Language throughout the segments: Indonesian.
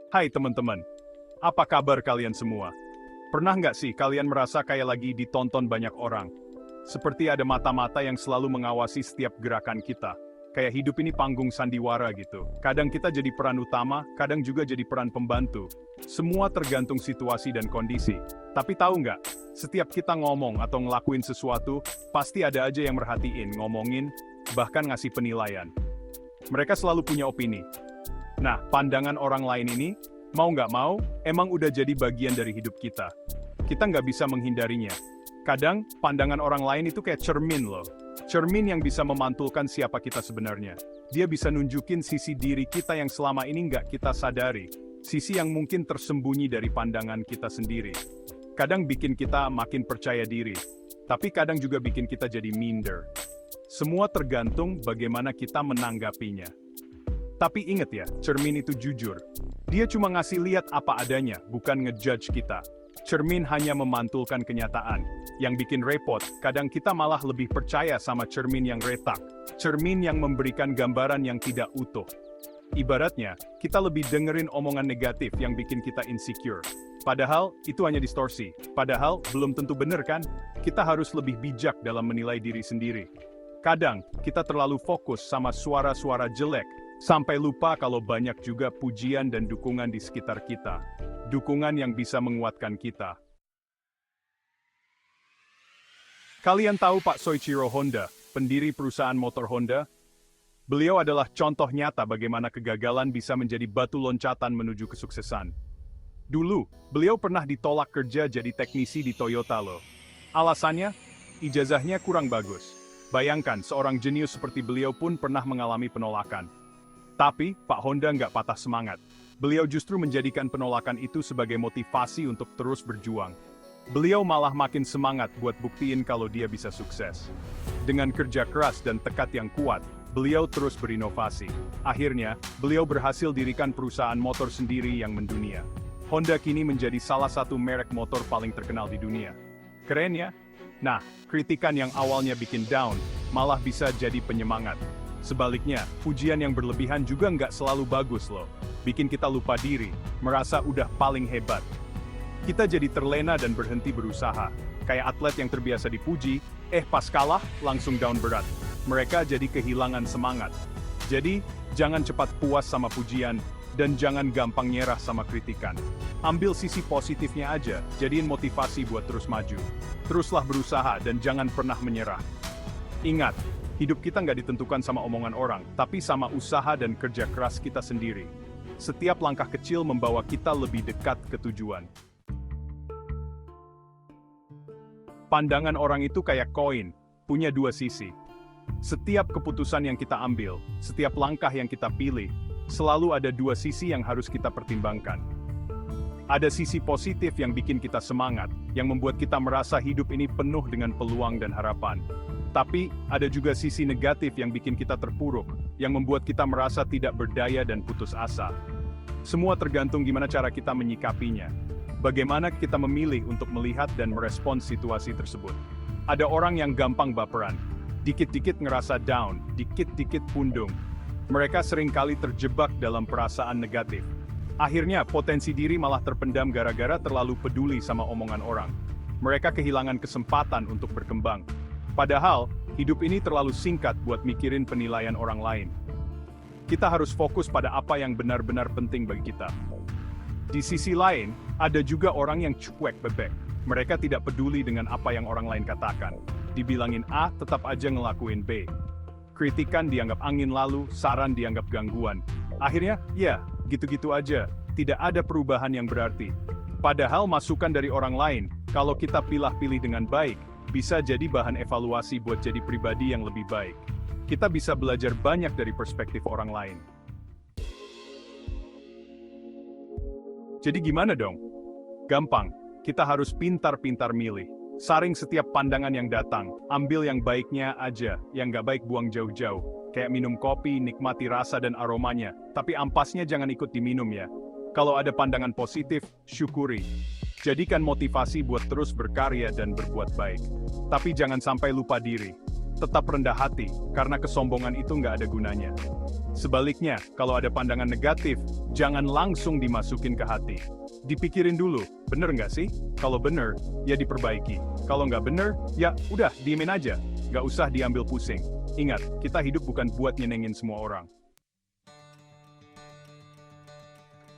Hai teman-teman, apa kabar kalian semua? Pernah nggak sih kalian merasa kayak lagi ditonton banyak orang? Seperti ada mata-mata yang selalu mengawasi setiap gerakan kita. Kayak hidup ini panggung sandiwara gitu. Kadang kita jadi peran utama, kadang juga jadi peran pembantu. Semua tergantung situasi dan kondisi. Tapi tahu nggak, setiap kita ngomong atau ngelakuin sesuatu, pasti ada aja yang merhatiin, ngomongin, bahkan ngasih penilaian. Mereka selalu punya opini. Nah, pandangan orang lain ini, mau nggak mau, emang udah jadi bagian dari hidup kita. Kita nggak bisa menghindarinya. Kadang, pandangan orang lain itu kayak cermin loh. Cermin yang bisa memantulkan siapa kita sebenarnya. Dia bisa nunjukin sisi diri kita yang selama ini nggak kita sadari. Sisi yang mungkin tersembunyi dari pandangan kita sendiri. Kadang bikin kita makin percaya diri. Tapi kadang juga bikin kita jadi minder. Semua tergantung bagaimana kita menanggapinya. Tapi ingat ya, cermin itu jujur. Dia cuma ngasih lihat apa adanya, bukan ngejudge kita. Cermin hanya memantulkan kenyataan. Yang bikin repot, kadang kita malah lebih percaya sama cermin yang retak. Cermin yang memberikan gambaran yang tidak utuh. Ibaratnya, kita lebih dengerin omongan negatif yang bikin kita insecure. Padahal, itu hanya distorsi. Padahal, belum tentu benar kan? Kita harus lebih bijak dalam menilai diri sendiri. Kadang, kita terlalu fokus sama suara-suara jelek, sampai lupa kalau banyak juga pujian dan dukungan di sekitar kita. Dukungan yang bisa menguatkan kita. Kalian tahu Pak Soichiro Honda, pendiri perusahaan motor Honda? Beliau adalah contoh nyata bagaimana kegagalan bisa menjadi batu loncatan menuju kesuksesan. Dulu, beliau pernah ditolak kerja jadi teknisi di Toyota loh. Alasannya, ijazahnya kurang bagus. Bayangkan, seorang jenius seperti beliau pun pernah mengalami penolakan. Tapi, Pak Honda nggak patah semangat. Beliau justru menjadikan penolakan itu sebagai motivasi untuk terus berjuang. Beliau malah makin semangat buat buktiin kalau dia bisa sukses. Dengan kerja keras dan tekad yang kuat, beliau terus berinovasi. Akhirnya, beliau berhasil dirikan perusahaan motor sendiri yang mendunia. Honda kini menjadi salah satu merek motor paling terkenal di dunia. Keren ya? Nah, kritikan yang awalnya bikin down, malah bisa jadi penyemangat. Sebaliknya, pujian yang berlebihan juga nggak selalu bagus loh. Bikin kita lupa diri, merasa udah paling hebat. Kita jadi terlena dan berhenti berusaha. Kayak atlet yang terbiasa dipuji, pas kalah, langsung down berat. Mereka jadi kehilangan semangat. Jadi, jangan cepat puas sama pujian, dan jangan gampang nyerah sama kritikan. Ambil sisi positifnya aja, jadiin motivasi buat terus maju. Teruslah berusaha dan jangan pernah menyerah. Ingat, hidup kita nggak ditentukan sama omongan orang, tapi sama usaha dan kerja keras kita sendiri. Setiap langkah kecil membawa kita lebih dekat ke tujuan. Pandangan orang itu kayak koin, punya dua sisi. Setiap keputusan yang kita ambil, setiap langkah yang kita pilih, selalu ada dua sisi yang harus kita pertimbangkan. Ada sisi positif yang bikin kita semangat, yang membuat kita merasa hidup ini penuh dengan peluang dan harapan. Tapi, ada juga sisi negatif yang bikin kita terpuruk, yang membuat kita merasa tidak berdaya dan putus asa. Semua tergantung gimana cara kita menyikapinya. Bagaimana kita memilih untuk melihat dan merespons situasi tersebut. Ada orang yang gampang baperan, dikit-dikit ngerasa down, dikit-dikit pundung. Mereka seringkali terjebak dalam perasaan negatif. Akhirnya, potensi diri malah terpendam gara-gara terlalu peduli sama omongan orang. Mereka kehilangan kesempatan untuk berkembang. Padahal, hidup ini terlalu singkat buat mikirin penilaian orang lain. Kita harus fokus pada apa yang benar-benar penting bagi kita. Di sisi lain, ada juga orang yang cuek bebek. Mereka tidak peduli dengan apa yang orang lain katakan. Dibilangin A, tetap aja ngelakuin B. Kritikan dianggap angin lalu, saran dianggap gangguan. Akhirnya, ya, gitu-gitu aja. Tidak ada perubahan yang berarti. Padahal masukan dari orang lain, kalau kita pilih-pilih dengan baik, bisa jadi bahan evaluasi buat jadi pribadi yang lebih baik. Kita bisa belajar banyak dari perspektif orang lain. Jadi gimana dong? Gampang, kita harus pintar-pintar milih. Saring setiap pandangan yang datang, ambil yang baiknya aja, yang nggak baik buang jauh-jauh. Kayak minum kopi, nikmati rasa dan aromanya, tapi ampasnya jangan ikut diminum ya. Kalau ada pandangan positif, syukuri. Jadikan motivasi buat terus berkarya dan berbuat baik. Tapi jangan sampai lupa diri. Tetap rendah hati, karena kesombongan itu nggak ada gunanya. Sebaliknya, kalau ada pandangan negatif, jangan langsung dimasukin ke hati. Dipikirin dulu, bener nggak sih? Kalau bener, ya diperbaiki. Kalau nggak bener, ya udah, diemin aja. Nggak usah diambil pusing. Ingat, kita hidup bukan buat nyenengin semua orang.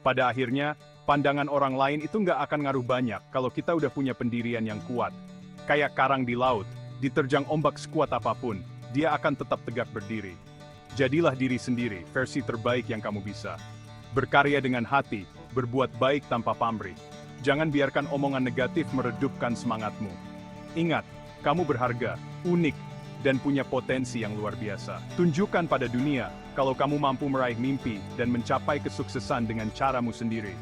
Pada akhirnya, pandangan orang lain itu nggak akan ngaruh banyak kalau kita udah punya pendirian yang kuat. Kayak karang di laut, diterjang ombak sekuat apapun, dia akan tetap tegak berdiri. Jadilah diri sendiri, versi terbaik yang kamu bisa. Berkarya dengan hati, berbuat baik tanpa pamrih. Jangan biarkan omongan negatif meredupkan semangatmu. Ingat, kamu berharga, unik, dan punya potensi yang luar biasa. Tunjukkan pada dunia kalau kamu mampu meraih mimpi dan mencapai kesuksesan dengan caramu sendiri.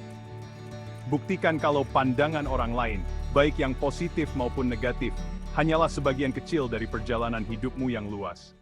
Buktikan kalau pandangan orang lain, baik yang positif maupun negatif, hanyalah sebagian kecil dari perjalanan hidupmu yang luas.